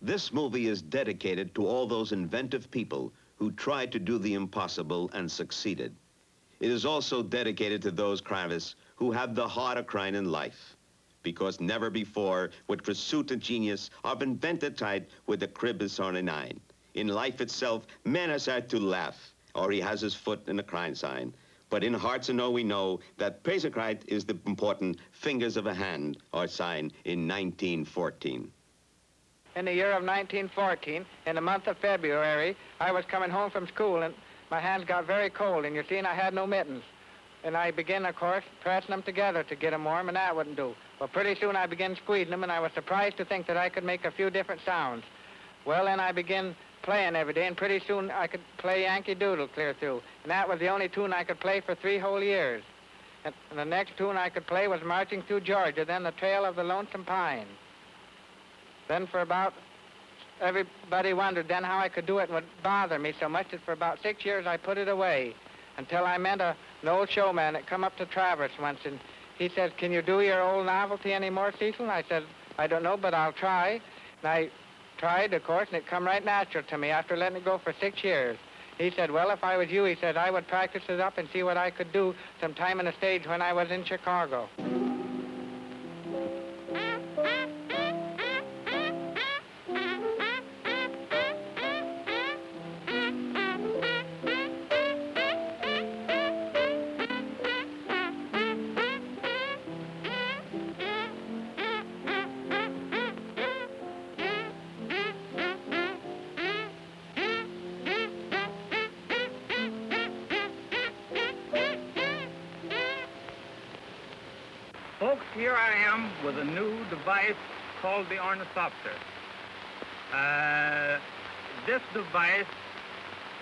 This movie is dedicated to all those inventive people who tried to do the impossible and succeeded. It is also dedicated to those craftists who have the heart of crying in life, because never before with pursuit of genius of invented type with the crib is 49. In life itself, man has had to laugh, or he has his foot in a crying sign. But in hearts and all we know that Pacercrite is the important fingers of a hand or sign in 1914. In the year of 1914, in the month of February, I was coming home from school and my hands got very cold, and you see, and I had no mittens. And I began, of course, pressing them together to get them warm, and that wouldn't do. Well, pretty soon I began squeezing them, and I was surprised to think that I could make a few different sounds. Well, then I began playing every day, and pretty soon I could play Yankee Doodle clear through. And that was the only tune I could play for 3 whole years. And the next tune I could play was Marching Through Georgia, then The Trail of the Lonesome Pine. Then for about, everybody wondered then how I could do it and would bother me so much that for about 6 years I put it away until I met an old showman that come up to Traverse once, and he said, "Can you do your old novelty anymore, Cecil?" And I said, "I don't know, but I'll try." And I tried, of course, and it come right natural to me after letting it go for 6 years. He said, "Well, if I was you," he said, "I would practice it up and see what I could do sometime in the stage when I was in Chicago." Folks, here I am with a new device called the ornithopter. This device,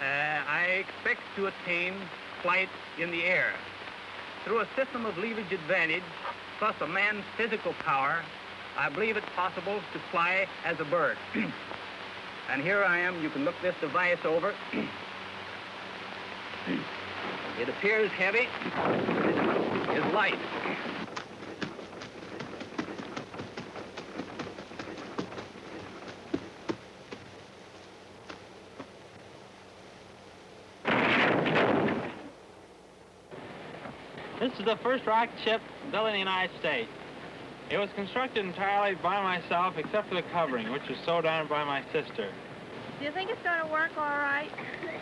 I expect to attain flight in the air. Through a system of leverage advantage, plus a man's physical power, I believe it's possible to fly as a bird. And here I am. You can look this device over. It appears heavy, is light. This is the first rocket ship built in the United States. It was constructed entirely by myself except for the covering, which was sewed on by my sister. Do you think it's going to work all right?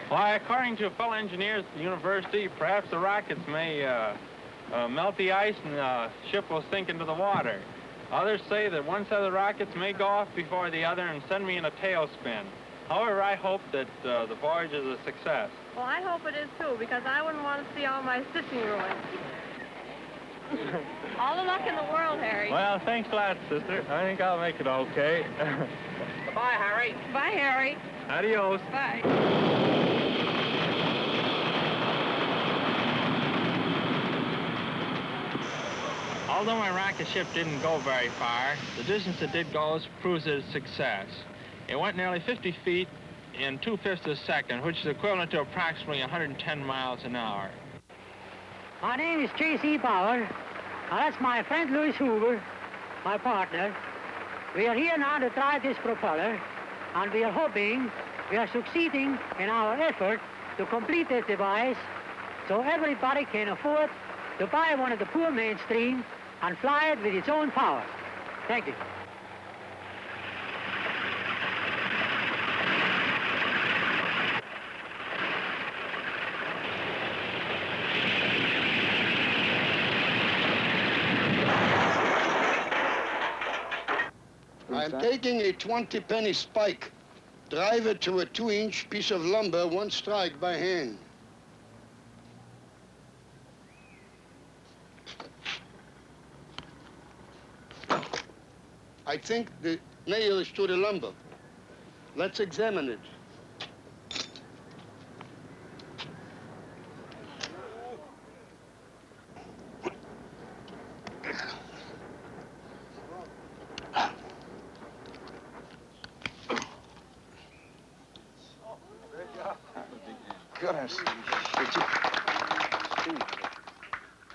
Why, according to fellow engineers at the university, perhaps the rockets may melt the ice and the ship will sink into the water. Others say that one set of the rockets may go off before the other and send me in a tailspin. However, I hope that the voyage is a success. Well, I hope it is, too, because I wouldn't want to see all my stitching ruined. All the luck in the world, Harry. Well, thanks a lot, sister. I think I'll make it okay. Goodbye, Harry. Bye, Harry. Adios. Bye. Although my rocket ship didn't go very far, the distance it did go proves its success. It went nearly 50 feet in 2/5 of a second, which is equivalent to approximately 110 miles an hour. My name is J.C. Bauer. Now, that's my friend Louis Hoover, my partner. We are here now to try this propeller, and we are hoping we are succeeding in our effort to complete this device so everybody can afford to buy one of the poor mainstream and fly it with its own power. Thank you. I'm taking a 20-penny spike, drive it to a 2-inch piece of lumber, one strike by hand. I think the nail is to the lumber. Let's examine it.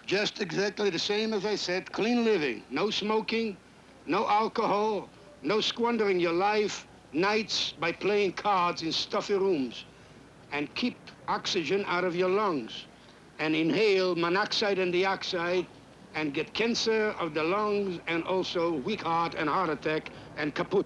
Just exactly the same as I said, clean living, no smoking, no alcohol, no squandering your life, nights by playing cards in stuffy rooms, and keep oxygen out of your lungs, and inhale monoxide and dioxide, and get cancer of the lungs, and also weak heart and heart attack, and kaput.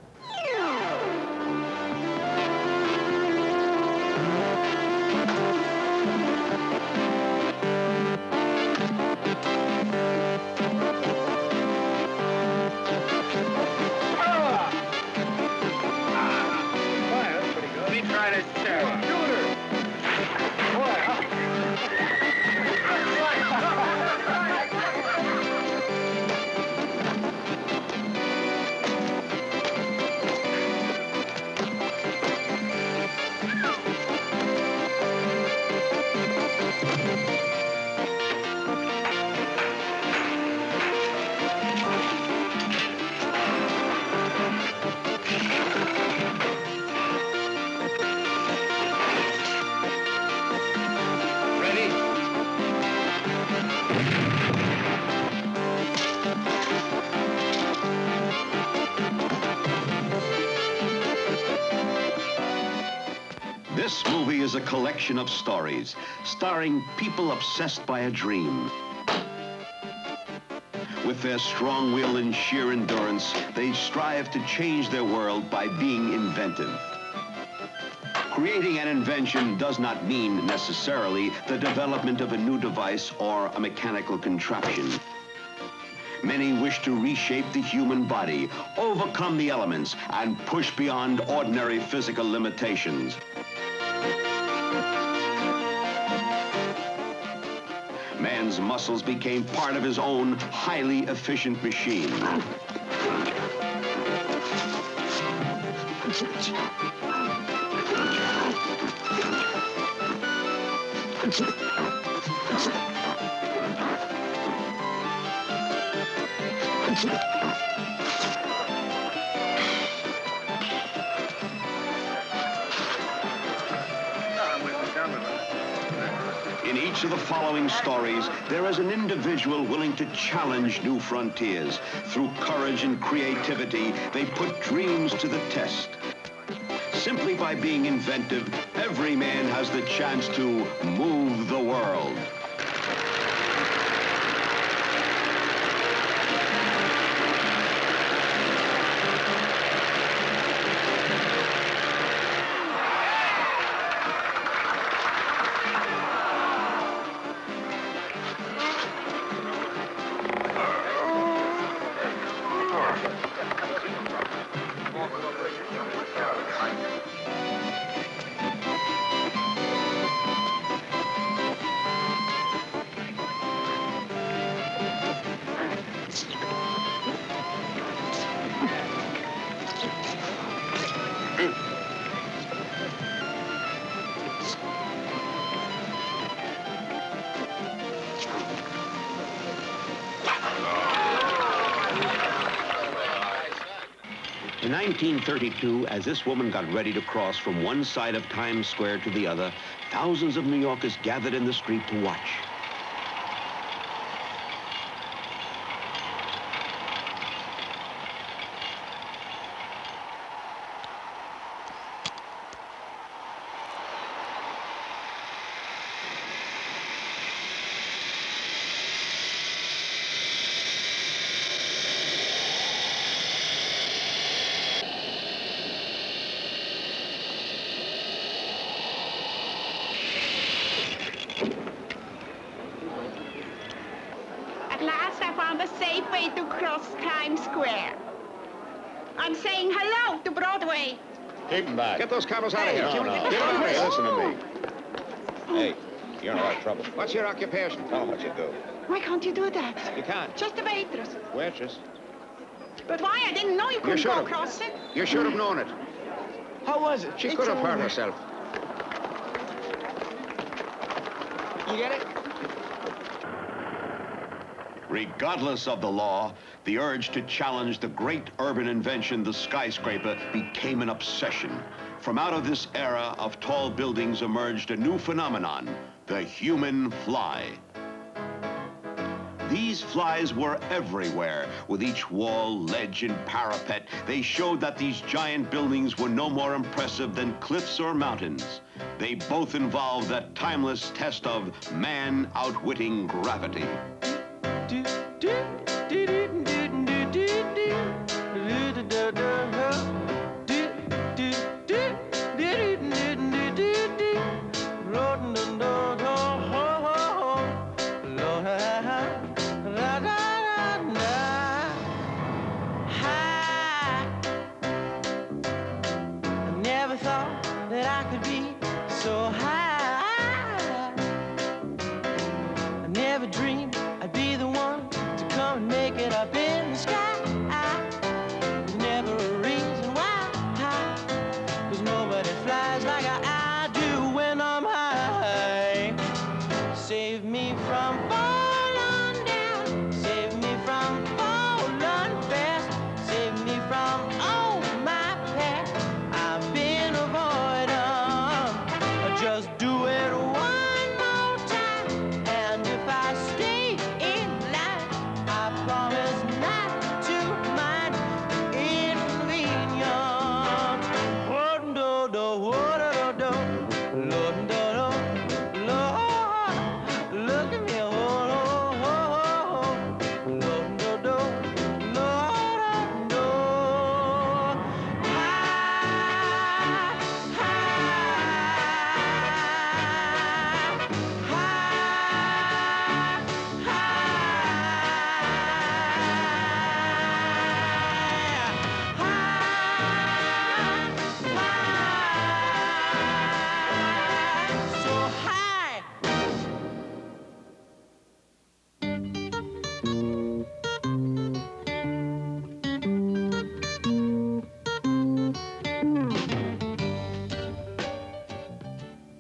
This movie is a collection of stories starring people obsessed by a dream. With their strong will and sheer endurance, they strive to change their world by being inventive. Creating an invention does not mean necessarily the development of a new device or a mechanical contraption. Many wish to reshape the human body, overcome the elements, and push beyond ordinary physical limitations. Man's muscles became part of his own highly efficient machine. In each of the following stories, there is an individual willing to challenge new frontiers. Through courage and creativity, they put dreams to the test. Simply by being inventive, every man has the chance to move the world. In 1932, as this woman got ready to cross from one side of Times Square to the other, thousands of New Yorkers gathered in the street to watch. At last I found a safe way to cross Times Square. I'm saying hello to Broadway. Keep them back. Get those camels out of here. No, no. Get them out of here. Listen to me. Hey, you're in a lot of trouble. What's your occupation? Tell them what you do. Why can't you do that? You can't. Just a waitress. Waitress. But why? I didn't know you couldn't should go have. across it. You should have known it. How was it? She could have hurt herself. You get it? Regardless of the law, the urge to challenge the great urban invention, the skyscraper, became an obsession. From out of this era of tall buildings emerged a new phenomenon, the human fly. These flies were everywhere. With each wall, ledge, and parapet, they showed that these giant buildings were no more impressive than cliffs or mountains. They both involved that timeless test of man outwitting gravity.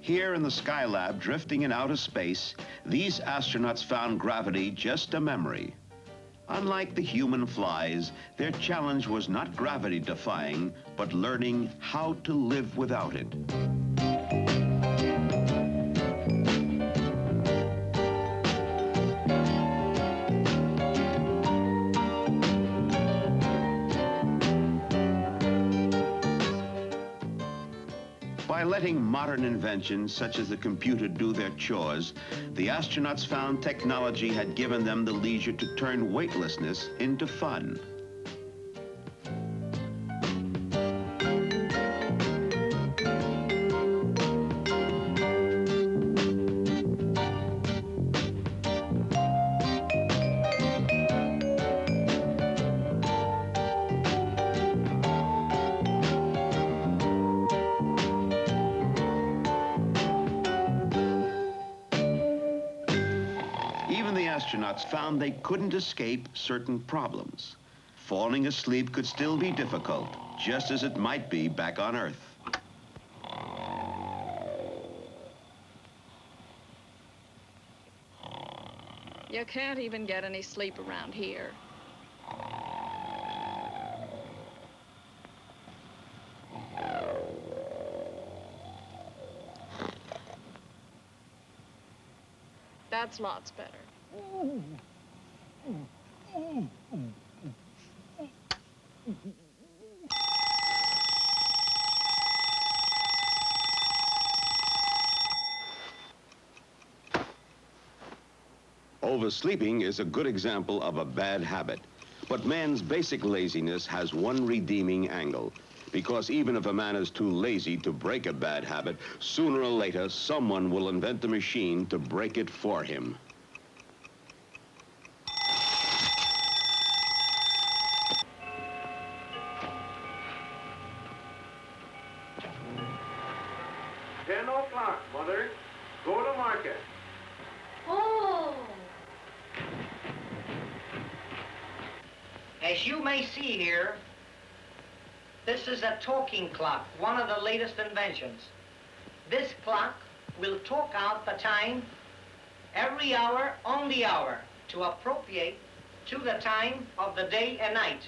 Here in the Skylab, drifting in outer space, these astronauts found gravity just a memory. Unlike the human flies, their challenge was not gravity-defying, but learning how to live without it. By letting modern inventions such as the computer do their chores, the astronauts found technology had given them the leisure to turn weightlessness into fun. Astronauts found they couldn't escape certain problems. Falling asleep could still be difficult, just as it might be back on Earth. You can't even get any sleep around here. That's lots better. Oversleeping is a good example of a bad habit. But man's basic laziness has one redeeming angle. Because even if a man is too lazy to break a bad habit, sooner or later, someone will invent a machine to break it for him. Mother. Go to market. Oh! As you may see here, this is a talking clock, one of the latest inventions. This clock will talk out the time every hour on the hour to appropriate to the time of the day and night.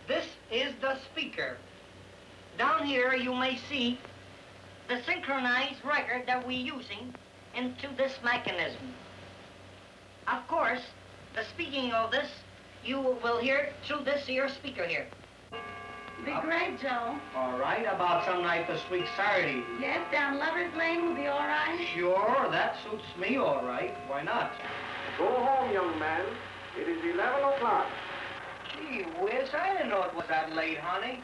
This is the speaker. Down here you may see the synchronized record that we're using into this mechanism. Of course, Speaking of this, you will hear it through this here speaker here. Be great, Joe. All right, about some night this week Saturday. Yes, down Lover's Lane will be all right. Sure, that suits me all right. Why not? Go home, young man. It is 11 o'clock. Gee whiz, I didn't know it was that late, honey.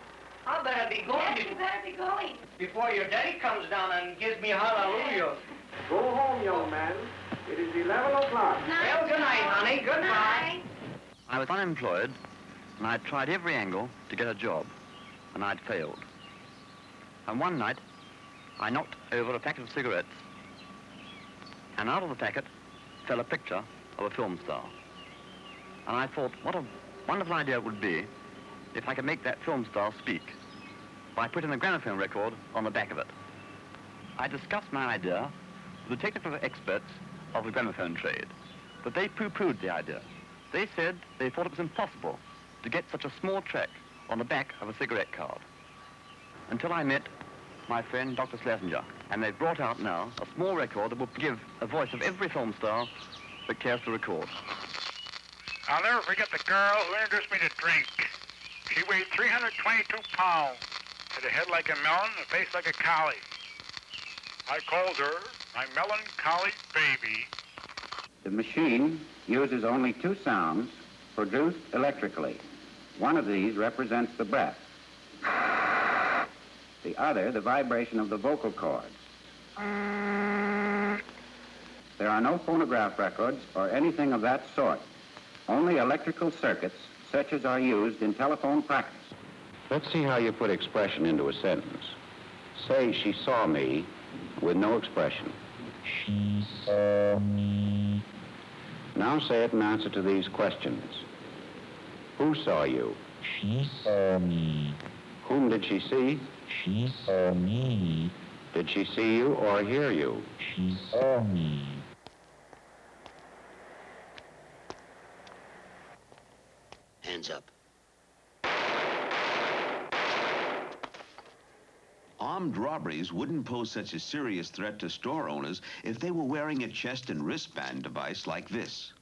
I better be going. Yes, you better be going. Before your daddy comes down and gives me hallelujah. Go home, young man. It is 11 o'clock. Well, good night, honey. Goodbye. I was unemployed, and I'd tried every angle to get a job, and I'd failed. And one night, I knocked over a packet of cigarettes, and out of the packet fell a picture of a film star. And I thought, what a wonderful idea it would be if I could make that film star speak by putting the gramophone record on the back of it. I discussed my idea with the technical experts of the gramophone trade, but they pooh-poohed the idea. They said they thought it was impossible to get such a small track on the back of a cigarette card. Until I met my friend, Dr. Schlesinger, and they've brought out now a small record that will give a voice of every film star that cares to record. I'll never forget the girl who introduced me to drink. She weighed 322 pounds, had a head like a melon, a face like a collie. I called her my melancholy baby. The machine uses only two sounds produced electrically. One of these represents the breath. The other, the vibration of the vocal cords. There are no phonograph records or anything of that sort. Only electrical circuits such as are used in telephone practice. Let's see how you put expression into a sentence. Say, she saw me, with no expression. She saw me. Now say it in answer to these questions. Who saw you? She saw me. Whom did she see? She saw me. Did she see you or hear you? She saw me. Hands up. Armed robberies wouldn't pose such a serious threat to store owners if they were wearing a chest and wristband device like this.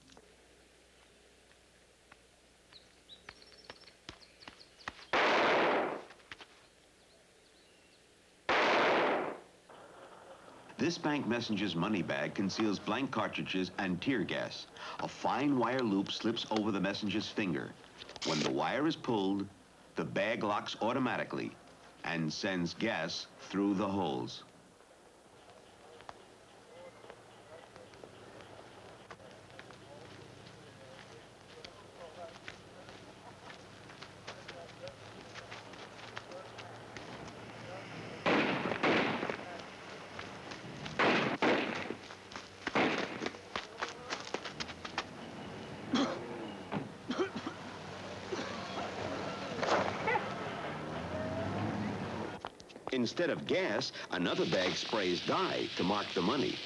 This bank messenger's money bag conceals blank cartridges and tear gas. A fine wire loop slips over the messenger's finger. When the wire is pulled, the bag locks automatically and sends gas through the holes. Instead of gas, another bag sprays dye to mark the money.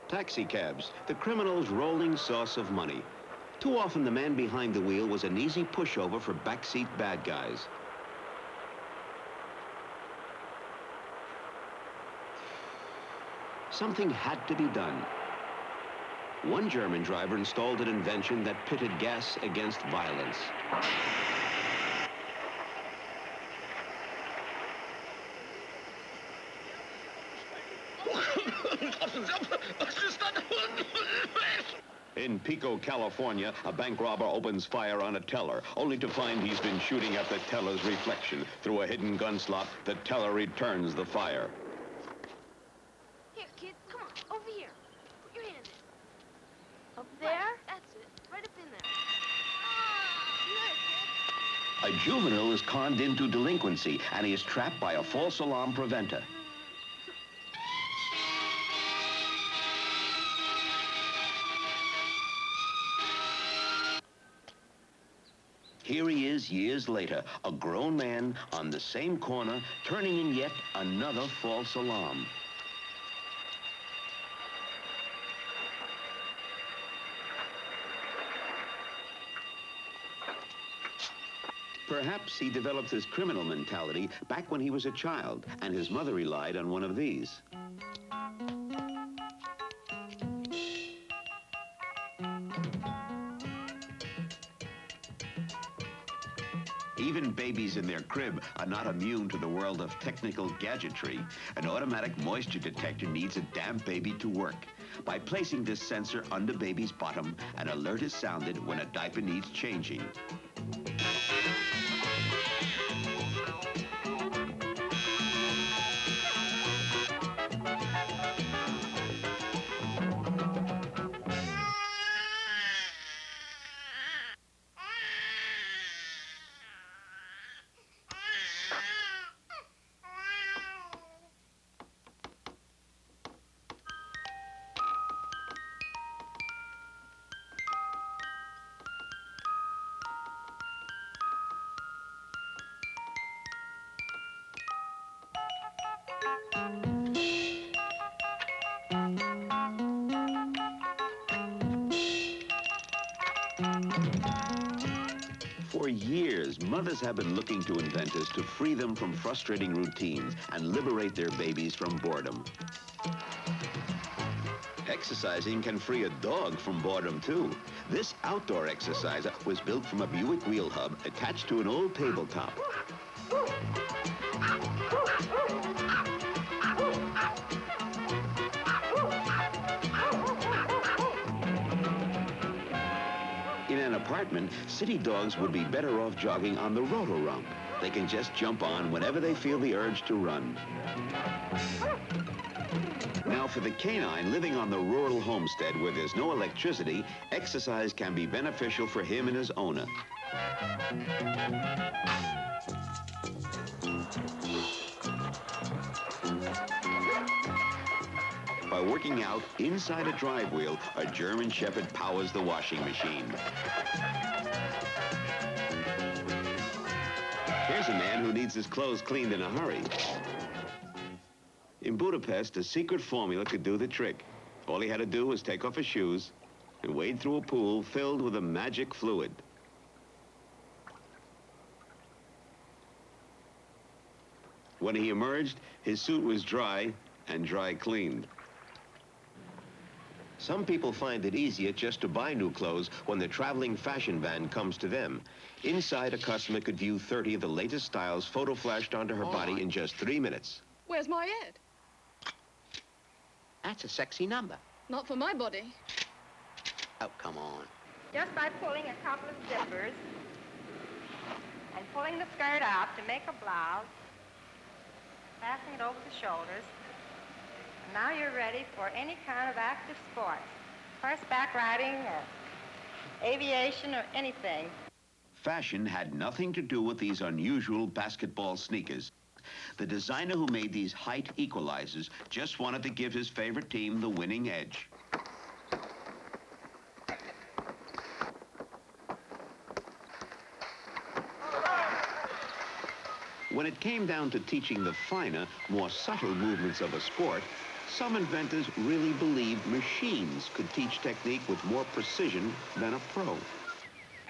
Taxi cabs, the criminal's rolling source of money. Too often the man behind the wheel was an easy pushover for backseat bad guys. Something had to be done. One German driver installed an invention that pitted gas against violence. In Pico, California, a bank robber opens fire on a teller, only to find he's been shooting at the teller's reflection. Through a hidden gun slot, the teller returns the fire. Here, kid, come on, over here. Put your hand in. Up there? That's it, right up in there. Ah, A juvenile is conned into delinquency, and he is trapped by a false alarm preventer. Here he is years later, a grown man on the same corner, turning in yet another false alarm. Perhaps he developed his criminal mentality back when he was a child, and his mother relied on one of these. Even babies in their crib are not immune to the world of technical gadgetry. An automatic moisture detector needs a damp baby to work. By placing this sensor under baby's bottom, an alert is sounded when a diaper needs changing. For years, mothers have been looking to inventors to free them from frustrating routines and liberate their babies from boredom. Exercising can free a dog from boredom, too. This outdoor exerciser was built from a Buick wheel hub attached to an old tabletop. In an apartment, city dogs would be better off jogging on the roto-rump. They can just jump on whenever they feel the urge to run. Now, for the canine living on the rural homestead where there's no electricity, exercise can be beneficial for him and his owner. By working out inside a drive wheel, a German Shepherd powers the washing machine. Here's a man who needs his clothes cleaned in a hurry. In Budapest, a secret formula could do the trick. All he had to do was take off his shoes and wade through a pool filled with a magic fluid. When he emerged, his suit was dry and dry cleaned. Some people find it easier just to buy new clothes when the traveling fashion van comes to them. Inside, a customer could view 30 of the latest styles photo flashed onto her body in just 3 minutes. Where's my head? That's a sexy number. Not for my body. Oh, come on. Just by pulling a couple of zippers and pulling the skirt out to make a blouse, passing it over the shoulders. Now you're ready for any kind of active sports. Horseback riding or aviation or anything. Fashion had nothing to do with these unusual basketball sneakers. The designer who made these height equalizers just wanted to give his favorite team the winning edge. When it came down to teaching the finer, more subtle movements of a sport, some inventors really believed machines could teach technique with more precision than a pro.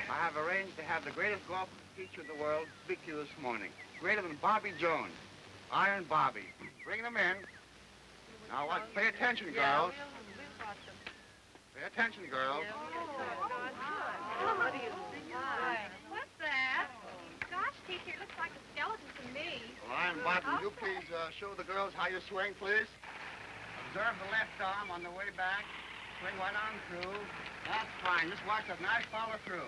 I have arranged to have the greatest golf teacher in the world speak to you this morning. Greater than Bobby Jones. Iron Bobby. Bring them in. Now, pay attention, girls. Pay attention, girls. What's that? Gosh, teacher, it looks like a skeleton to me. Well, Iron Bobby, will you please show the girls how you swing, please? Observe the left arm on the way back. Swing right on through. That's fine. Just watch a nice follow through.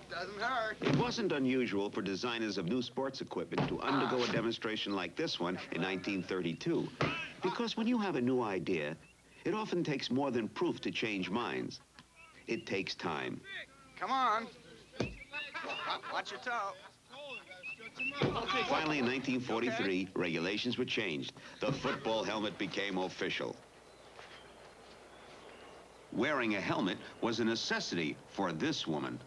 Doesn't hurt. It wasn't unusual for designers of new sports equipment to undergo a demonstration like this one in 1932. Because when you have a new idea, it often takes more than proof to change minds. It takes time. Come on. Watch your toe. Finally, in 1943, regulations were changed. The football helmet became official. Wearing a helmet was a necessity for this woman.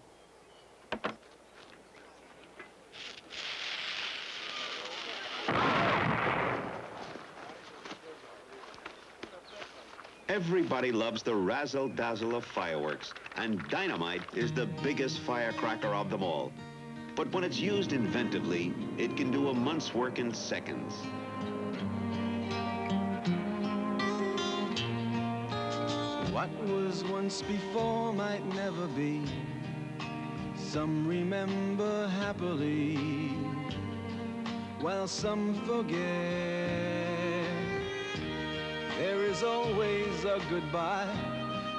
Everybody loves the razzle-dazzle of fireworks, and dynamite is the biggest firecracker of them all. But when it's used inventively, it can do a month's work in seconds. What was once before might never be. Some remember happily, while some forget. There is always a goodbye.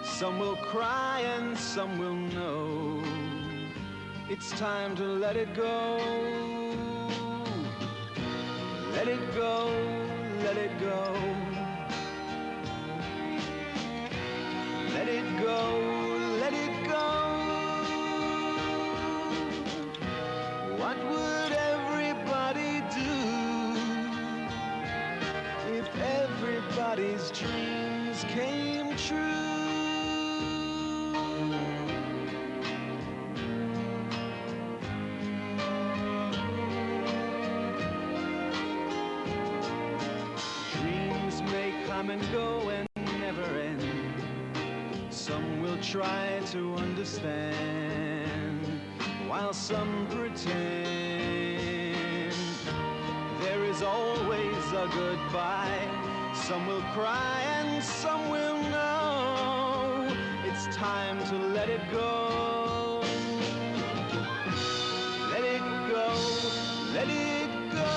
Some will cry and some will know. It's time to let it go. Let it go, let it go. Let it go, let it go. What would everybody do if everybody's dreams came true? Dreams may come and go and never end. Some will try to understand, while some pretend. There is always a goodbye. Some will cry and some will know. It's time to let it go. Let it go, let it go.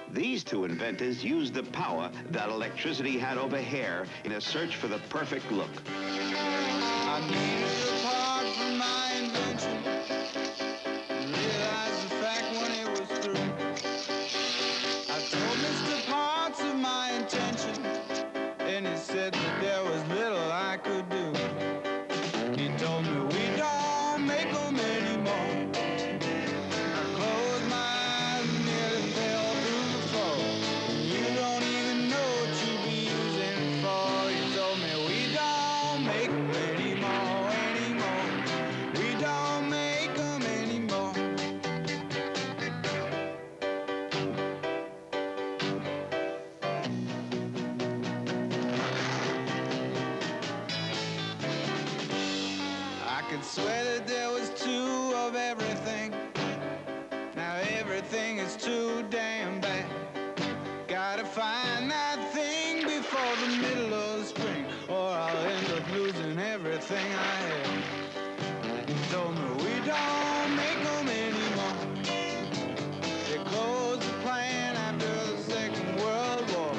These two inventors used the power that electricity had over hair in a search for the perfect look. I needed a part from my invention, realized the fact when it was through. I told Mr. Parts of my intention, and he said that there was little I could do. He told me we don't make them anymore. I closed my eyes and nearly fell through the floor. You don't even know what you'd be using it for. He told me we don't make them anymore, anymore. We don't make them anymore. I could swear that there was two of everything. Now everything is too damn bad. Gotta find that thing before the middle of spring, or I'll end up losing everything I have. He told me we don't make them anymore. They closed the plant after the Second World War.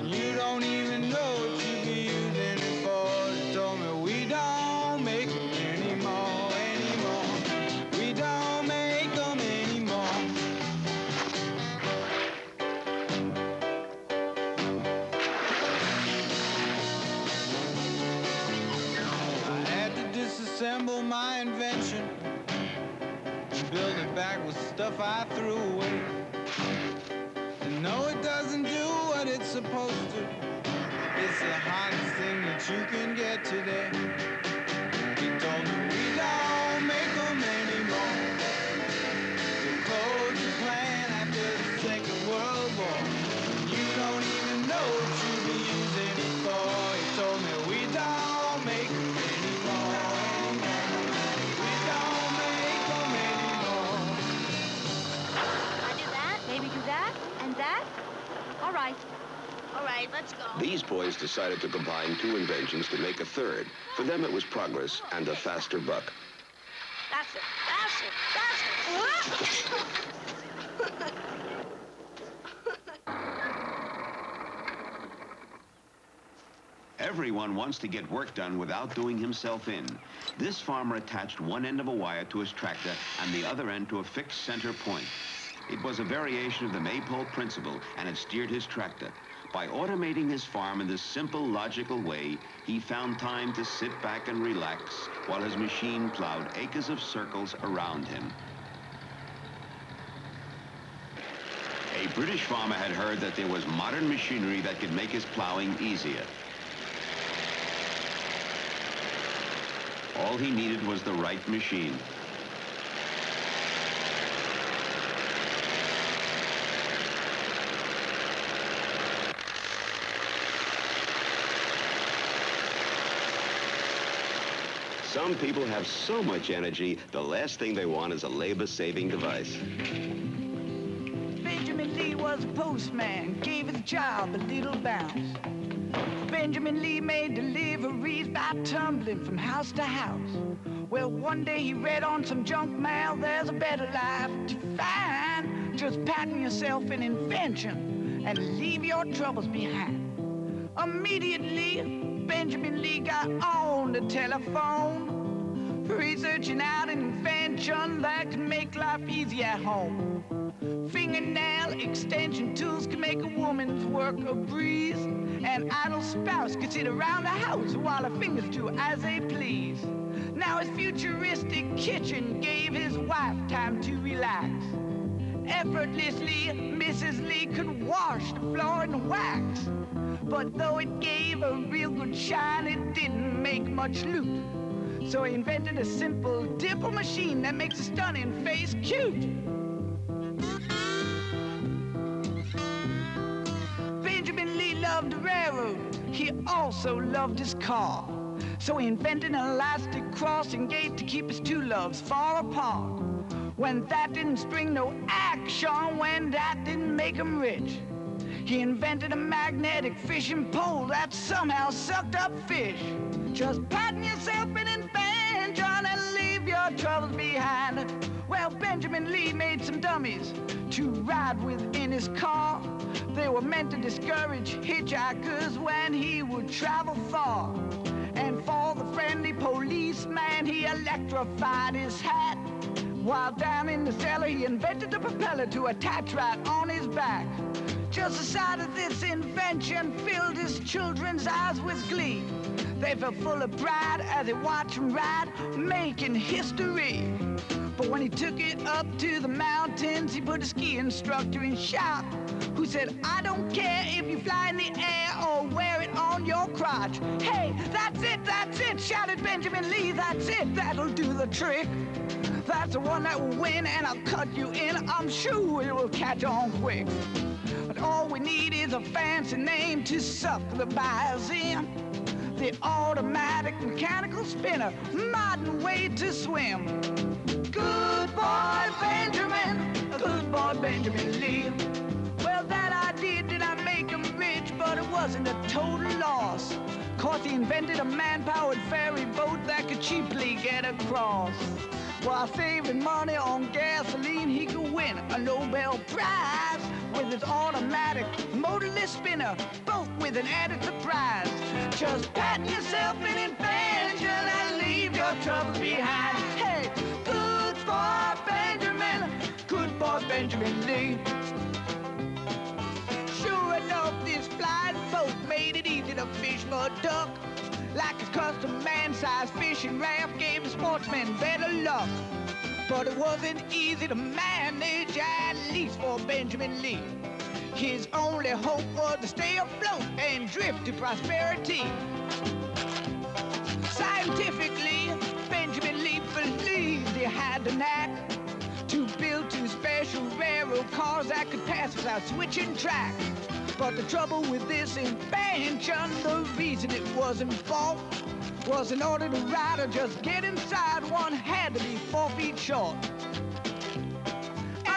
You don't even know what you'd be using it for. He told me we don't make them anymore, anymore. We don't make them anymore. I had to disassemble my invention and build it back with stuff I threw away. And no, it doesn't do what it's supposed to. It's the hottest thing that you can get today. He told me we don't make them anymore. They closed the plant after the Second World War. You don't even know what you'd be using it for. He told me we don't make them anymore, anymore. We don't make them anymore. I do that, maybe do that, and that. All right. All right, let's go. These boys decided to combine two inventions to make a third. For them, it was progress and a faster buck. That's it, that's it, that's it. Everyone wants to get work done without doing himself in. This farmer attached one end of a wire to his tractor and the other end to a fixed center point. It was a variation of the maypole principle, and it steered his tractor. By automating his farm in this simple, logical way, he found time to sit back and relax while his machine plowed acres of circles around him. A British farmer had heard that there was modern machinery that could make his plowing easier. All he needed was the right machine. Some people have so much energy, the last thing they want is a labor-saving device. Benjamin Lee was a postman, gave his job a little bounce. Benjamin Lee made deliveries by tumbling from house to house. Well, one day he read on some junk mail, there's a better life to find. Just patent yourself an invention and leave your troubles behind. Immediately, Benjamin Lee got on the telephone, researching out an invention that could make life easy at home. Fingernail extension tools can make a woman's work a breeze. An idle spouse could sit around the house while her fingers do as they please. Now his futuristic kitchen gave his wife time to relax. Effortlessly, Mrs. Lee could wash the floor in wax. But though it gave a real good shine, it didn't make much loot. So he invented a simple dimple machine that makes a stunning face cute. Benjamin Lee loved the railroad. He also loved his car. So he invented an elastic crossing gate to keep his two loves far apart. When that didn't spring no action, when that didn't make him rich, he invented a magnetic fishing pole that somehow sucked up fish. Just patent yourself an invention and leave your troubles behind. Well, Benjamin Lee made some dummies to ride with in his car. They were meant to discourage hitchhikers when he would travel far. And for the friendly policeman, he electrified his hat. While down in the cellar, he invented a propeller to attach right on his back. Just the sight of this invention filled his children's eyes with glee. They felt full of pride as they watched him ride, making history. But when he took it up to the mountains, he put a ski instructor in shock, who said, I don't care if you fly in the air or wear it on your crotch. Hey, that's it, shouted Benjamin Lee, that's it, that'll do the trick. That's the one that will win, and I'll cut you in. I'm sure it will catch on quick. But all we need is a fancy name to suck the buyers in. The automatic mechanical spinner, modern way to swim. Good boy, Benjamin, good boy, Benjamin Lee. Well, that idea did not make him rich, but it wasn't a total loss. 'Cause he invented a man-powered ferry boat that could cheaply get across. While saving money on gasoline, he could win a Nobel Prize with his automatic motorless spinner, both with an added surprise. Just patent yourself an invention and leave your troubles behind. Hey, good boy, Benjamin, good boy, Benjamin Lee. Sure enough, this flying boat made it easy to fish for a duck. Like a custom man-sized fishing raft gave the sportsmen better luck. But it wasn't easy to manage, at least for Benjamin Lee. His only hope was to stay afloat and drift to prosperity. Scientifically, Benjamin Lee believed he had the knack to build two special railroad cars that could pass without switching tracks. But the trouble with this invention, the reason it wasn't bought, was in order to ride or just get inside, one had to be 4 feet short.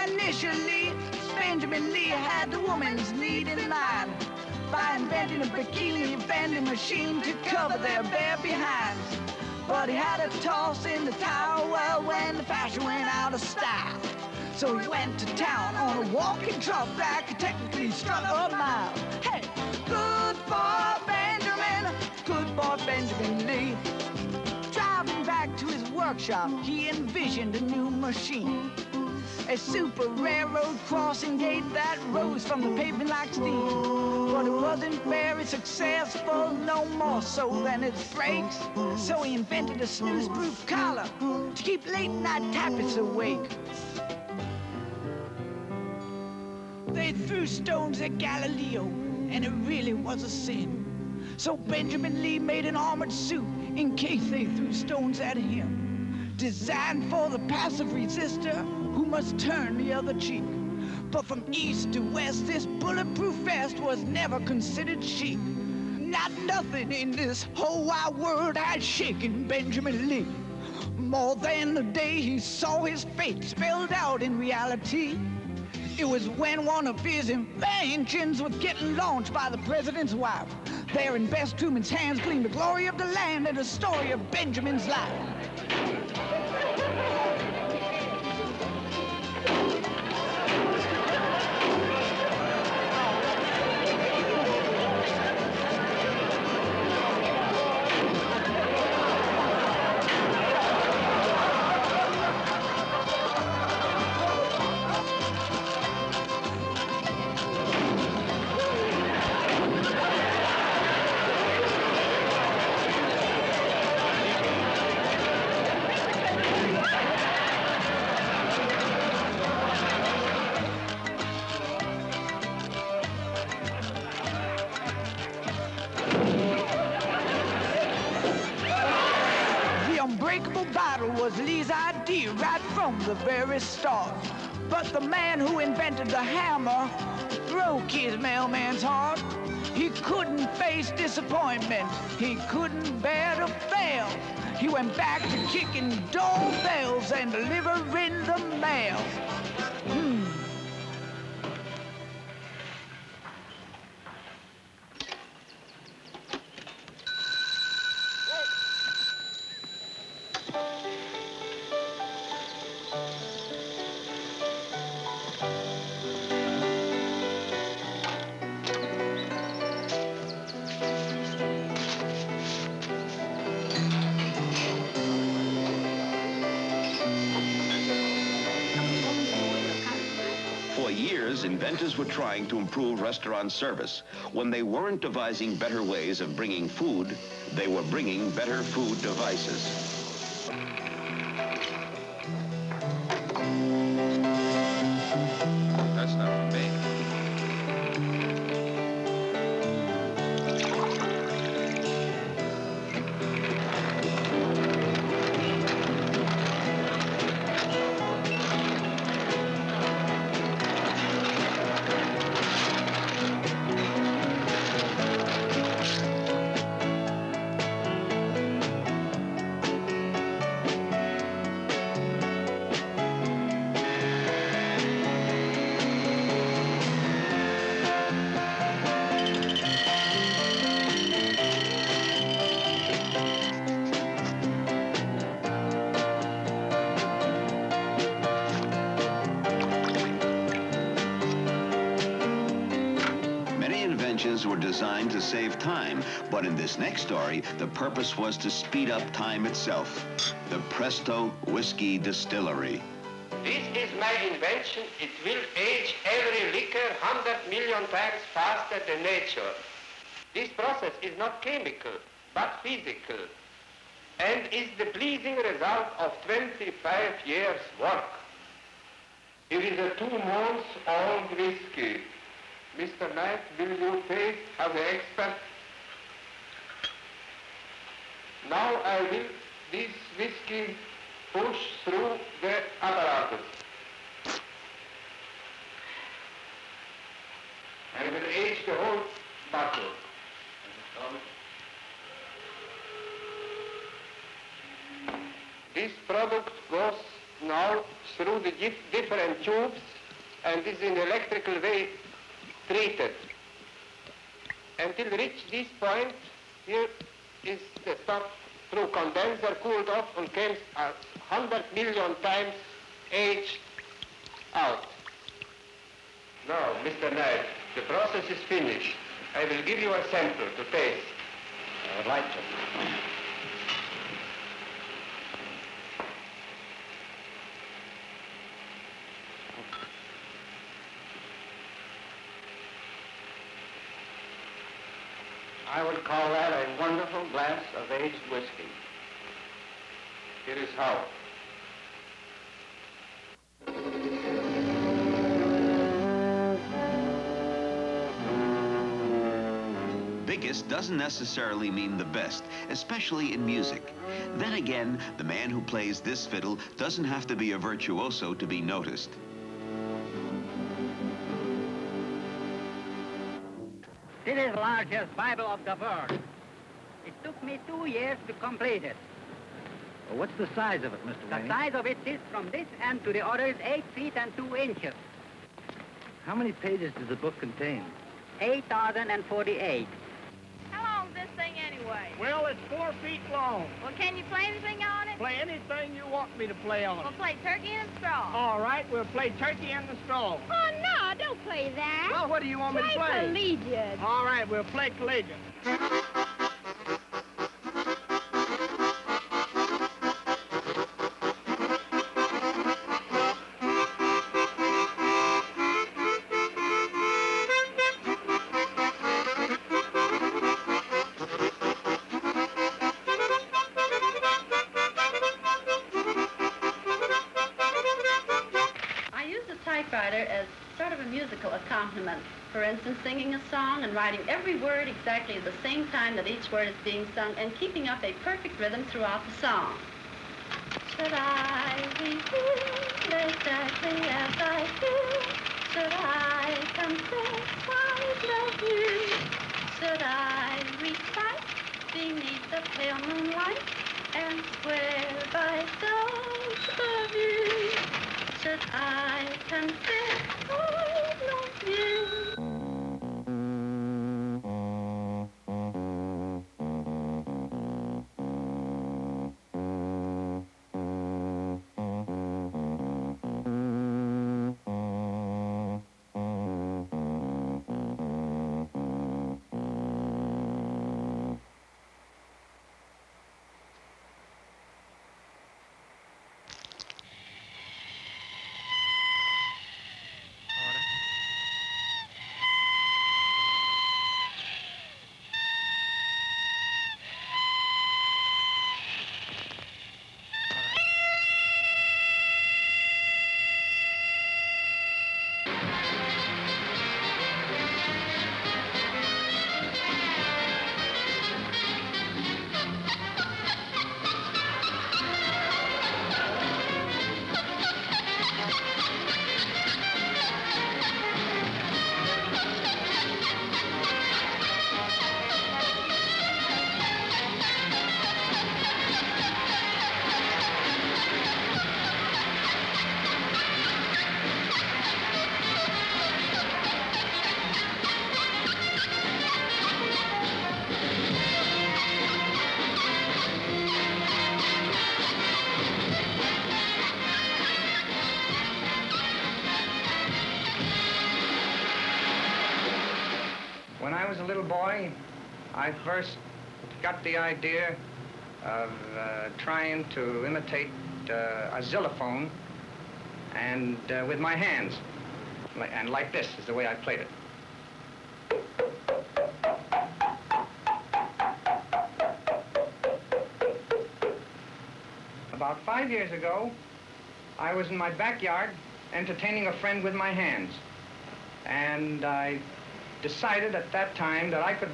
Initially, Benjamin Lee had the woman's need in mind by inventing a bikini vending machine to cover their bare behinds. But he had a toss in the towel when the fashion went out of style. So he went to town on a walking truck that could technically strut a mile. Hey, good boy, Benjamin, good boy, Benjamin Lee. Driving back to his workshop, he envisioned a new machine. A super railroad crossing gate that rose from the pavement like steam. But it wasn't very successful, no more so than its brakes. So he invented a snooze-proof collar to keep late-night typists awake. They they threw stones at Galileo, and it really was a sin. So Benjamin Lee made an armored suit in case they threw stones at him, designed for the passive resistor who must turn the other cheek. But from east to west, this bulletproof vest was never considered chic. Not nothing in this whole wide world had shaken Benjamin Lee more than the day he saw his fate spelled out in reality. It was when one of his inventions was getting launched by the president's wife. There in Bess Truman's hands gleamed the glory of the land and the story of Benjamin's life. Was Lee's idea right from the very start. But the man who invented the hammer broke his mailman's heart. He couldn't face disappointment. He couldn't bear to fail. He went back to kicking doorbells and delivering the mail. For years, inventors were trying to improve restaurant service. When they weren't devising better ways of bringing food, they were bringing better food devices. That's not for me. Were designed to save time, but in this next story, the purpose was to speed up time itself. The Presto Whiskey Distillery. This is my invention. It will age every liquor 100 million times faster than nature. This process is not chemical, but physical, and is the pleasing result of 25 years' work. It is a 2-month-old whiskey. Mr. Knight, will you taste as an expert? Now I will this whiskey push through the apparatus. I will age the whole bottle. This product goes now through the different tubes and is in electrical way treated. Until reach this point, here is the stuff through condenser cooled off and came 100 million times aged out. Now, Mr. Knight, the process is finished. I will give you a sample to taste. I would like to. I would call that a wonderful glass of aged whiskey. Here is how. biggest doesn't necessarily mean the best, especially in music. Then again, the man who plays this fiddle doesn't have to be a virtuoso to be noticed. This is the largest Bible of the world. It took me 2 years to complete it. Well, what's the size of it, Mr. The Wayne? size of it is from this end to the other is 8 feet and 2 inches. How many pages does the book contain? 8,048. How long is this thing anyway? Well, it's 4 feet long. Well, can you play anything on it? Play anything you want me to play on We'll it. play turkey and straw. All right, we'll play turkey and the straw. Oh, no, don't play that. Well, what do you want me to play? Collegiate. All right, we'll play collegiate. I use the typewriter as sort of a musical accompaniment. For instance, singing a song and writing every word exactly at the same time that each word is being sung and keeping up a perfect rhythm throughout the song. Should I begin exactly as I do? Should I confess I love you? Should I recite beneath the pale moonlight and swear by those of you? Should I confess I love you? When I was a little boy, I first got the idea of trying to imitate a xylophone and with my hands. And like this is the way I played it. About 5 years ago, I was in my backyard entertaining a friend with my hands. And I decided at that time that I could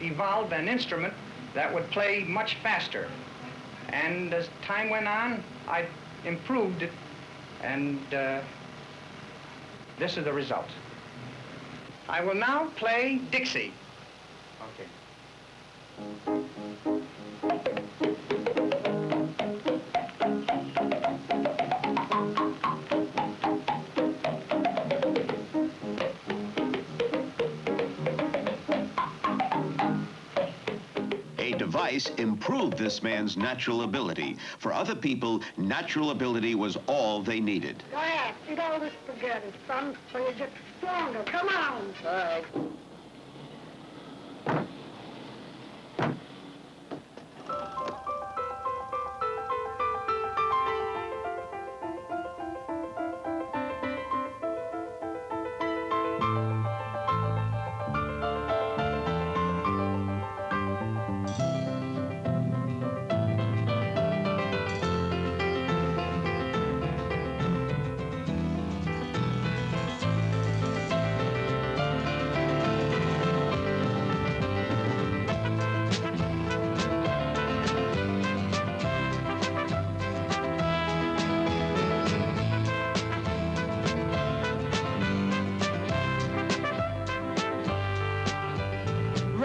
evolve an instrument that would play much faster. And as time went on, I improved it, and this is the result. I will now play Dixie. Okay. Device improved this man's natural ability. For other people, natural ability was all they needed. Go ahead, eat all this spaghetti, son, so you get stronger. Come on. All right.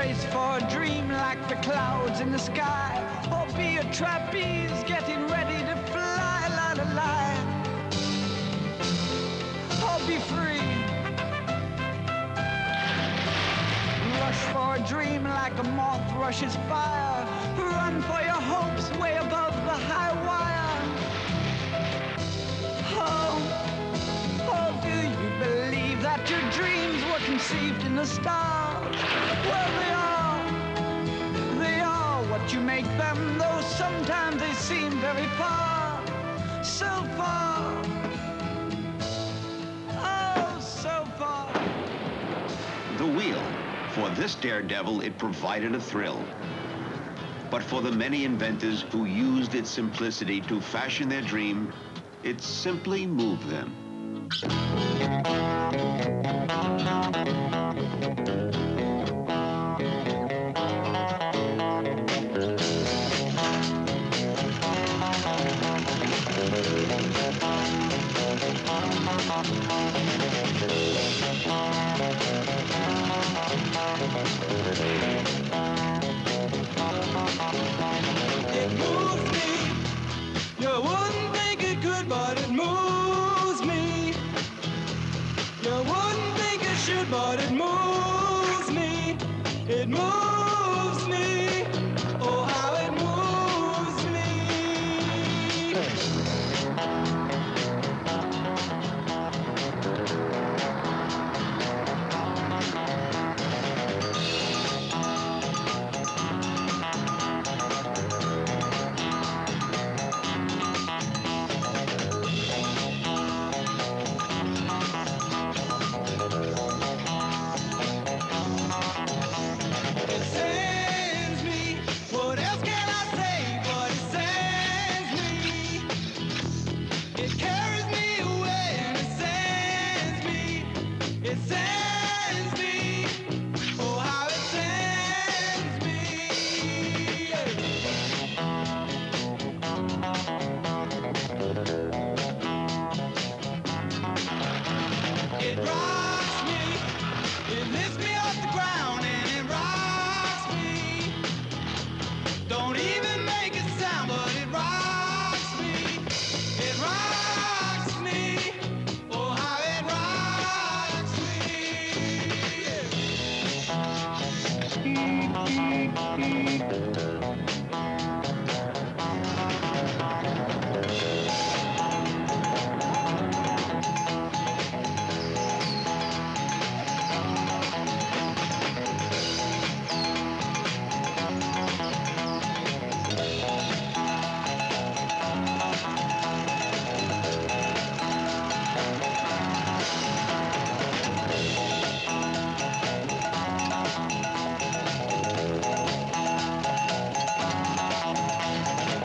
race for a dream like the clouds in the sky, or be a trapeze getting ready to fly, la la la, or be free. Rush for a dream like a moth rushes fire, run for your hopes way above the high wire. Oh, do you believe that your dreams were conceived in the stars? Well, they are what you make them, though sometimes they seem very far, so far, oh, so far. The wheel. For this daredevil, it provided a thrill. But for the many inventors who used its simplicity to fashion their dream, it simply moved them. It moves me. You wouldn't think it could, but it moves me. You wouldn't think it should, but it moves me. It moves me. Oh, how it moves me. It sends me. What else can I say? But it sends me. It carries me away and it sends me. It sends me. Oh, how it sends me. It rocks me. It lifts me off the ground and it rocks me. Don't even make it sound, but it rocks me. It rocks me. Oh, how it rocks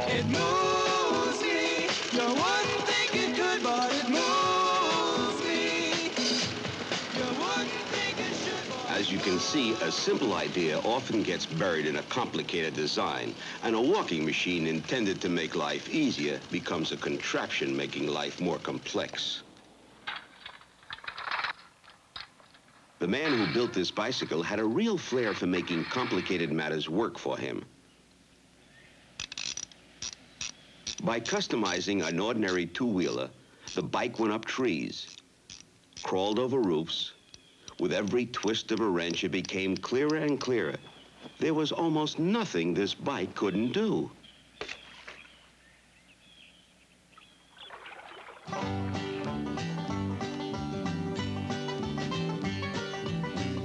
It moves me. You wouldn't think it could, but it moves me. You wouldn't think it should, but As you can see, a simple idea often gets buried in a complicated design, and a walking machine intended to make life easier becomes a contraption making life more complex. The man who built this bicycle had a real flair for making complicated matters work for him. By customizing an ordinary two-wheeler, the bike went up trees, crawled over roofs. With every twist of a wrench, it became clearer and clearer. There was almost nothing this bike couldn't do.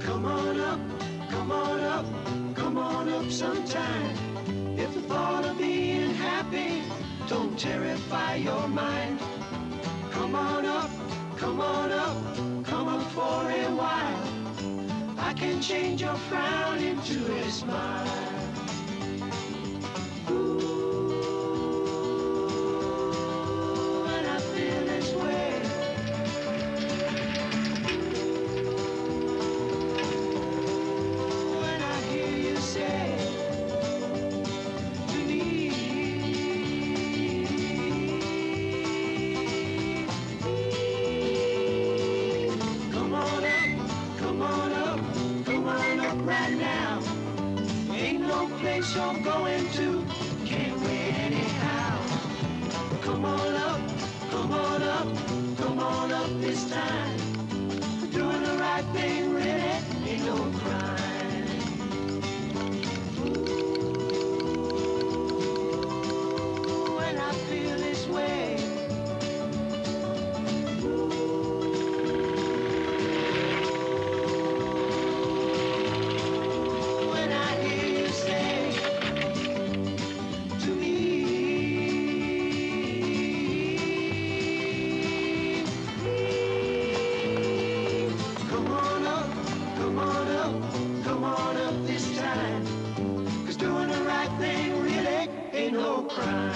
come on up, come on up, come on up sometime. If the thought of being happy don't terrify your mind, come on up, come on up, come up for a while. I can change your frown into a smile. Ooh, and I feel this way. When I hear you say to me, come on up, come on up, come on up right now. no place you're going to. Can't wait anyhow. Come on up, come on up, come on up this time. Doing the right thing really ain't no crime. Ooh, when I feel this way. When I hear you say to me, come on up, come on up, come on up this time. 'Cause doing the right thing really ain't no crime.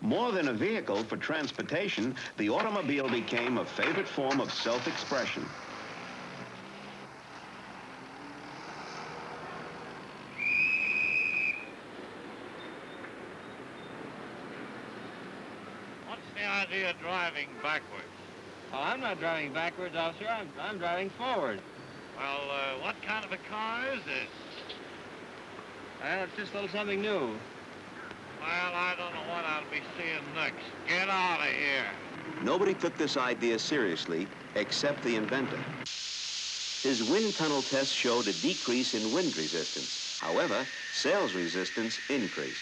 More than a vehicle for transportation, the automobile became a favorite form of self-expression. What's the idea of driving backwards? Oh, I'm not driving backwards, officer. I'm driving forward. Well, what kind of a car is this? Well, it's just a little something new. Well, I don't know what I'll be seeing next. Get out of here. Nobody took this idea seriously except the inventor. His wind tunnel test showed a decrease in wind resistance. However, sales resistance increased.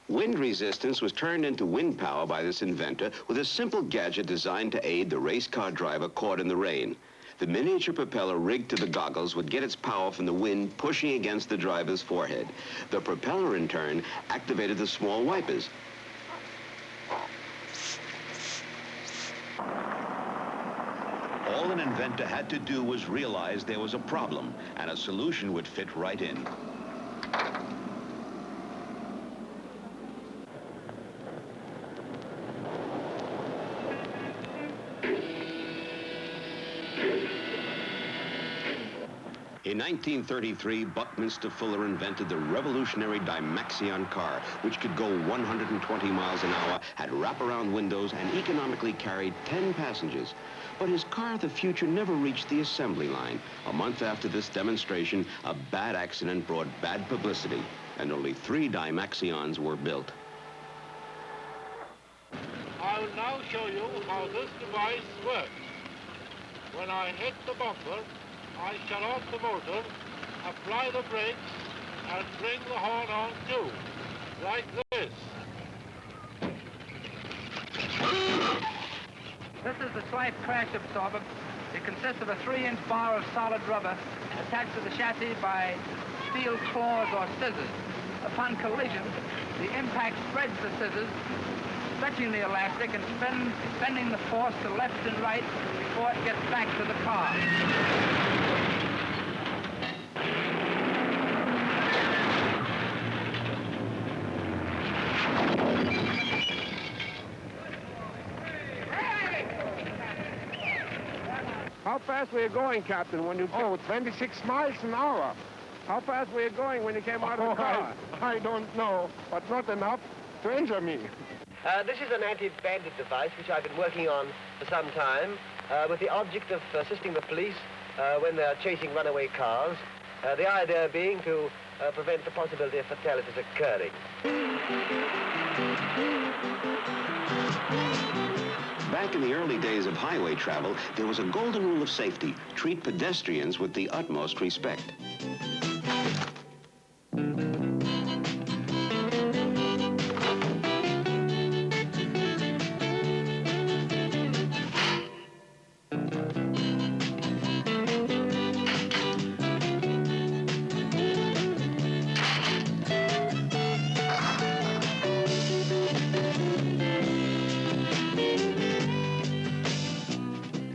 Wind resistance was turned into wind power by this inventor with a simple gadget designed to aid the race car driver caught in the rain. The miniature propeller rigged to the goggles would get its power from the wind pushing against the driver's forehead. The propeller, in turn, activated the small wipers. All an inventor had to do was realize there was a problem, and a solution would fit right in. In 1933, Buckminster Fuller invented the revolutionary Dymaxion car, which could go 120 miles an hour, had wraparound windows, and economically carried 10 passengers. But his car of the future never reached the assembly line. A month after this demonstration, a bad accident brought bad publicity, and only 3 Dymaxions were built. I will now show you how this device works. When I hit the bumper, I shut off the motor, apply the brakes, and bring the horn on too, like this. This is the swipe crash absorber. It consists of a 3-inch bar of solid rubber attached to the chassis by steel claws or scissors. Upon collision, the impact spreads the scissors, stretching the elastic and bending the force to left and right before it gets back to the car. How fast were you going, Captain, when you... Oh, 26 miles an hour. How fast were you going when you came out of the car? I don't know, but not enough to injure me. This is an anti-bandit device which I've been working on for some time with the object of assisting the police when they're chasing runaway cars. The idea being to prevent the possibility of fatalities occurring. Back in the early days of highway travel, there was a golden rule of safety: treat pedestrians with the utmost respect.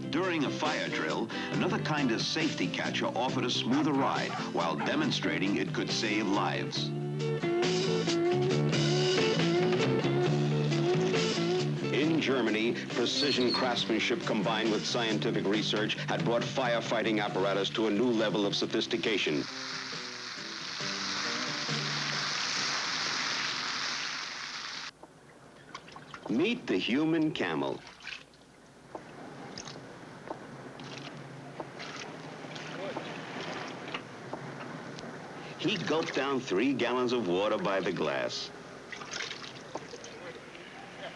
During a fire drill, another kind of safety catcher offered a smoother ride while demonstrating it could save lives. In Germany, precision craftsmanship combined with scientific research had brought firefighting apparatus to a new level of sophistication. Meet the human camel. He gulped down 3 gallons of water by the glass,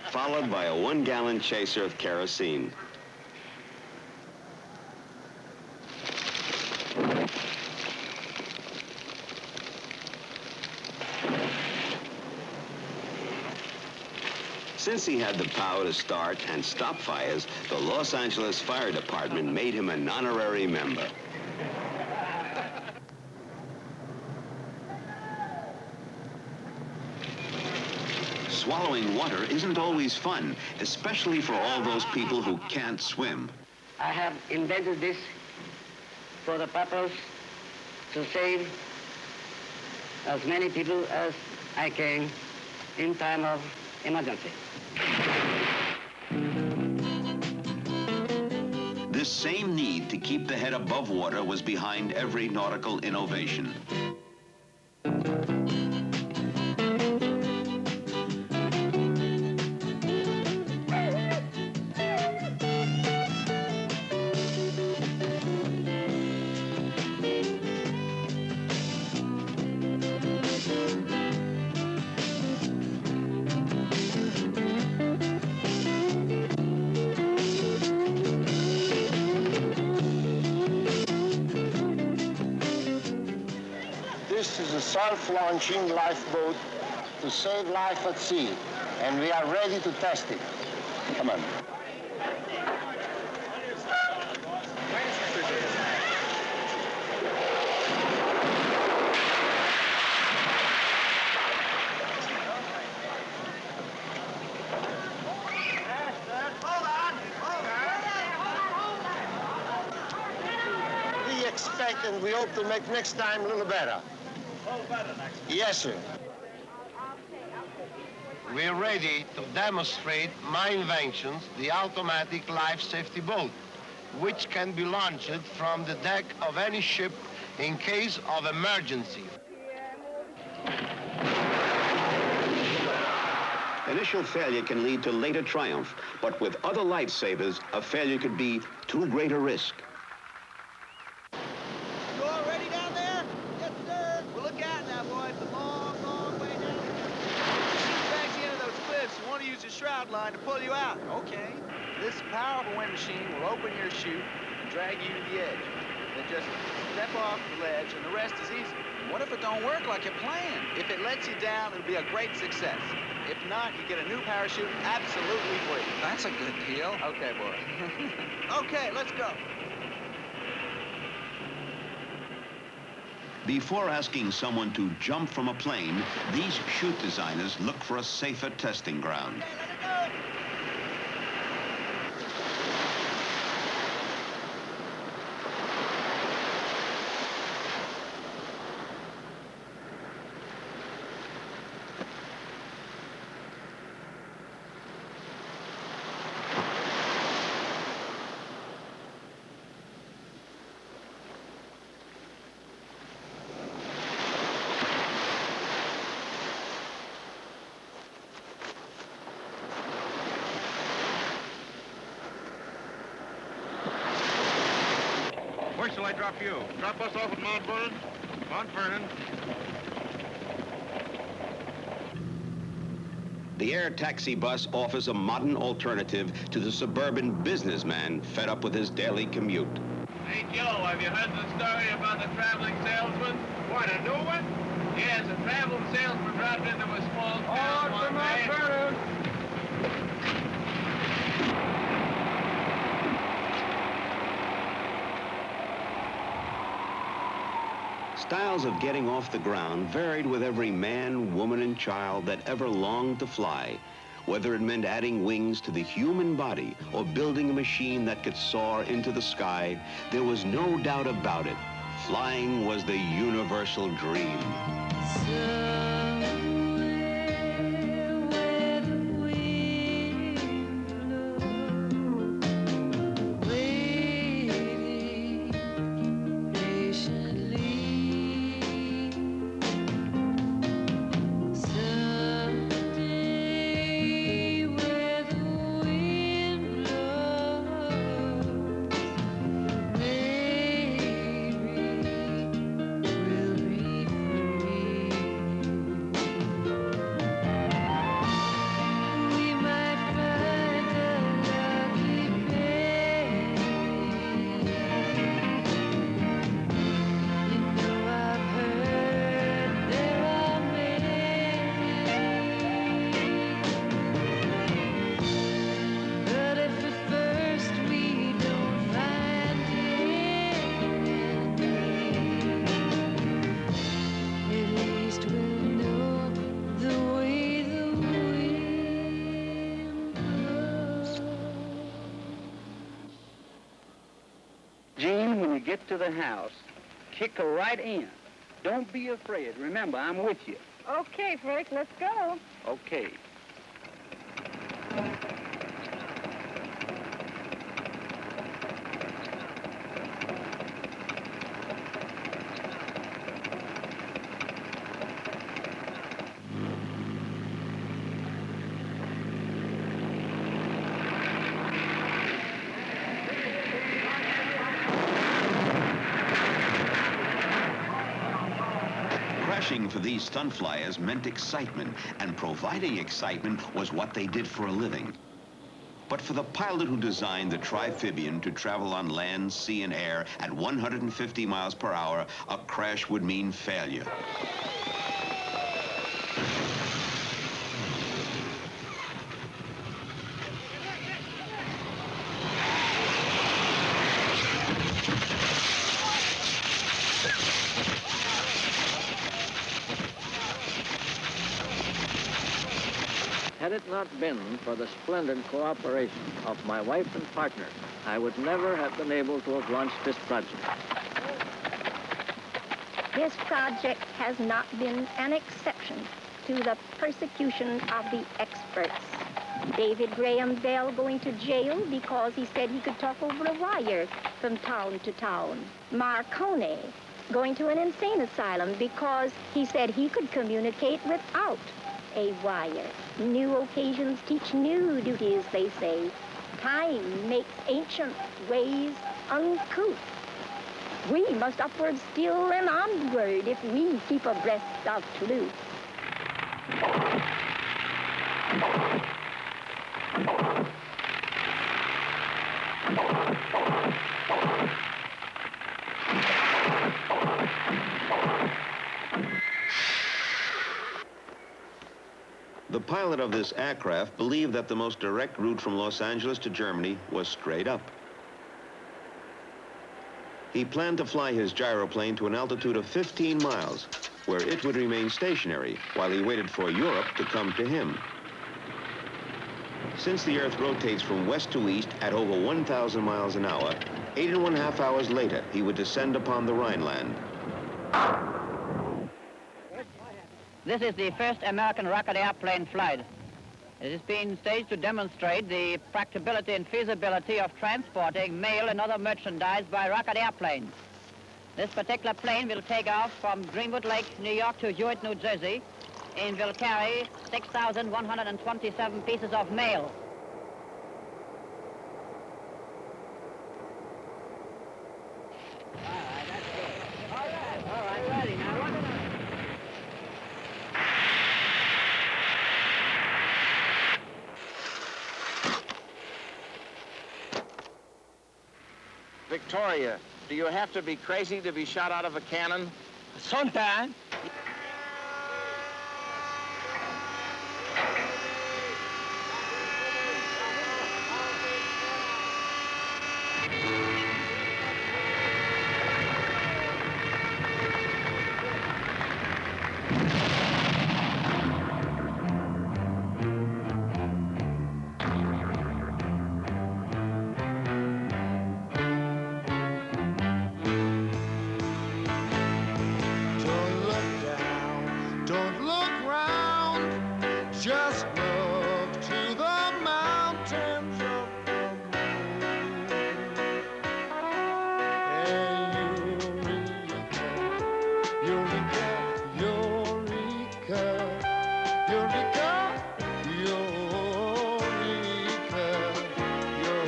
followed by a 1-gallon chaser of kerosene. Since he had the power to start and stop fires, the Los Angeles Fire Department made him an honorary member. Swallowing water isn't always fun, especially for all those people who can't swim. I have invented this for the purpose to save as many people as I can in time of emergency. This same need to keep the head above water was behind every nautical innovation. This is a self-launching lifeboat to save life at sea, and we are ready to test it. Come on. We expect and we hope to make next time a little better. Yes, sir. We're ready to demonstrate my inventions, the automatic life safety boat, which can be launched from the deck of any ship in case of emergency. Initial failure can lead to later triumph, but with other lifesavers, a failure could be too great a risk. You all ready down there? Yes, sir. Well, look out now, boy. It's a long, long way down. Back to the end of those cliffs, you want to use the shroud line to pull you out. Okay. This powerful wind machine will open your chute and drag you to the edge. Then just step off the ledge, and the rest is easy. What if it don't work like you planned? If it lets you down, it'll be a great success. If not, you get a new parachute absolutely free. That's a good deal. Okay, boy. Okay, let's go. Before asking someone to jump from a plane, these chute designers look for a safer testing ground. Where shall I drop you? Drop us off at Mount Vernon? Mount Vernon. The air taxi bus offers a modern alternative to the suburban businessman fed up with his daily commute. Hey, Joe, have you heard the story about the traveling salesman? What, a new one? Yes, a traveling salesman dropped into a small town one day. Styles of getting off the ground varied with every man, woman, and child that ever longed to fly, whether it meant adding wings to the human body or building a machine that could soar into the sky. There was no doubt about it. Flying was the universal dream. Jean, when you get to the house, kick her right in. Don't be afraid. Remember, I'm with you. Okay, Frank, let's go. Okay. Crashing for these stunt flyers meant excitement, and providing excitement was what they did for a living. But for the pilot who designed the Triphibian to travel on land, sea, and air at 150 miles per hour, a crash would mean failure. Had it not been for the splendid cooperation of my wife and partner, I would never have been able to have launched this project. This project has not been an exception to the persecution of the experts. David Graham Bell going to jail because he said he could talk over a wire from town to town. Marconi going to an insane asylum because he said he could communicate without a wire. New occasions teach new duties, they say. Time makes ancient ways uncouth. We must upward still and onward if we keep abreast of truth. The pilot of this aircraft believed that the most direct route from Los Angeles to Germany was straight up. He planned to fly his gyroplane to an altitude of 15 miles, where it would remain stationary while he waited for Europe to come to him. Since the Earth rotates from west to east at over 1,000 miles an hour, 8.5 hours later, he would descend upon the Rhineland. This is the first American rocket airplane flight. It has been staged to demonstrate the practicability and feasibility of transporting mail and other merchandise by rocket airplanes. This particular plane will take off from Greenwood Lake, New York to Hewitt, New Jersey, and will carry 6,127 pieces of mail. All right, ready. Now run it up. Victoria, do you have to be crazy to be shot out of a cannon? Sometimes. Just look to the mountains of the moon. Hey, Eureka, Eureka, Eureka, Eureka, Eureka,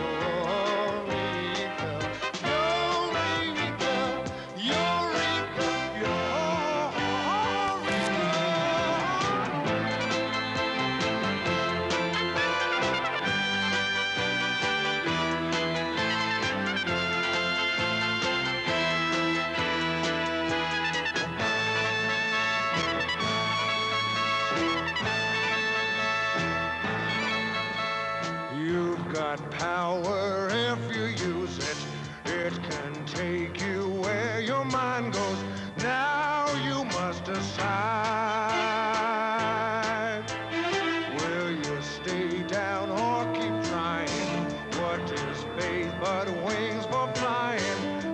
Eureka, Eureka, You've got power if you use it. It can take you where your mind goes. Now you must decide. Will you stay down or keep trying? What is faith but wings for flying?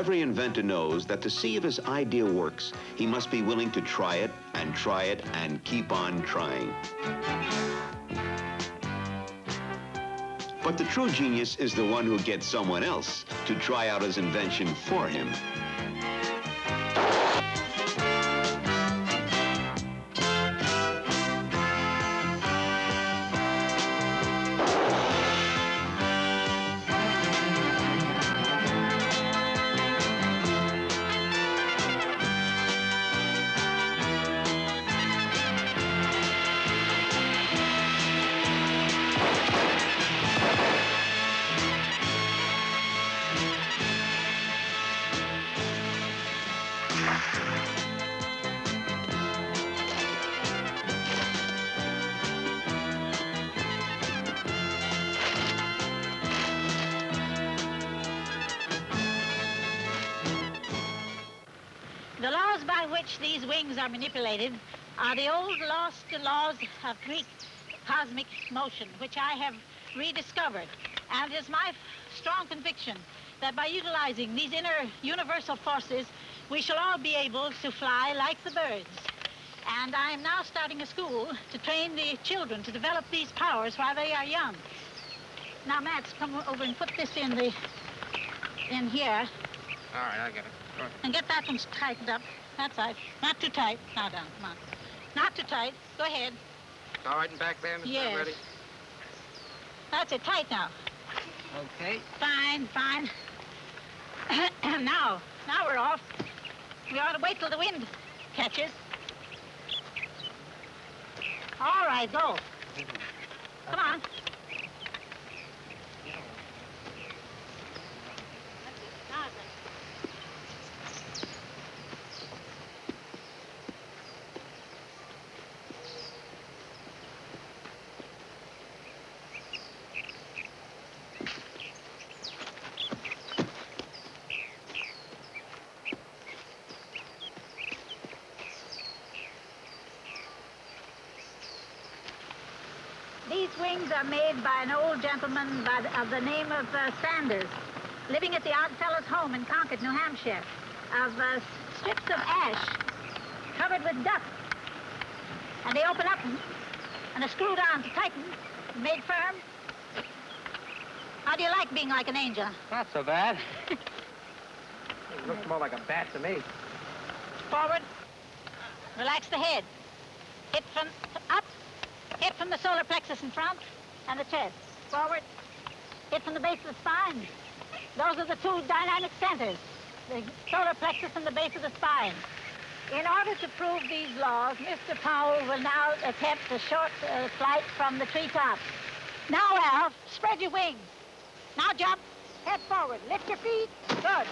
Every inventor knows that to see if his idea works, he must be willing to try it and keep on trying. But the true genius is the one who gets someone else to try out his invention for him. The laws by which these wings are manipulated are the old lost laws of Greek cosmic motion, which I have rediscovered. And it is my strong conviction that by utilizing these inner universal forces, we shall all be able to fly like the birds. And I am now starting a school to train the children to develop these powers while they are young. Now, Max, come over and put this in here. All right, I get it. Go ahead. And get that one tightened up. That's right. Not too tight. Now down, come on. Not too tight. Go ahead. It's all right and back there, Mr. Yes. Ready? That's it. Tight now. Okay. Fine, fine. Now we're off. We ought to wait till the wind catches. All right, go. Come on. These wings are made by an old gentleman of the name of Sanders, living at the Oddfellows' home in Concord, New Hampshire, of strips of ash covered with dust. And they open up and are screwed on to tighten, made firm. How do you like being like an angel? Not so bad. It looks more like a bat to me. Forward. Relax the head. Hip from up. Hip from the solar plexus in front and the chest. Forward. Hip from the base of the spine. Those are the two dynamic centers, the solar plexus and the base of the spine. In order to prove these laws, Mr. Powell will now attempt a short flight from the treetop. Now, Al, spread your wings. Now jump. Head forward. Lift your feet. Good.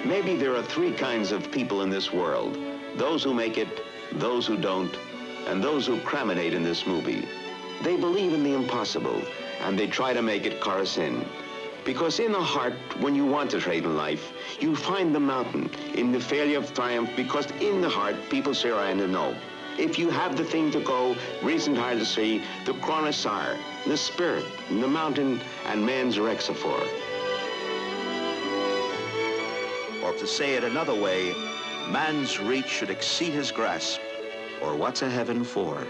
Maybe there are three kinds of people in this world: those who make it, those who don't, and those who craminate in this movie. They believe in the impossible, and they try to make it chorus in. Because in the heart, when you want to trade in life, you find the mountain. In the failure of triumph, because in the heart, people say, I know. If you have the thing to go, reason hard to see, the chronosar, the spirit, the mountain, and man's rexaphor. Or to say it another way, man's reach should exceed his grasp, or what's a heaven for?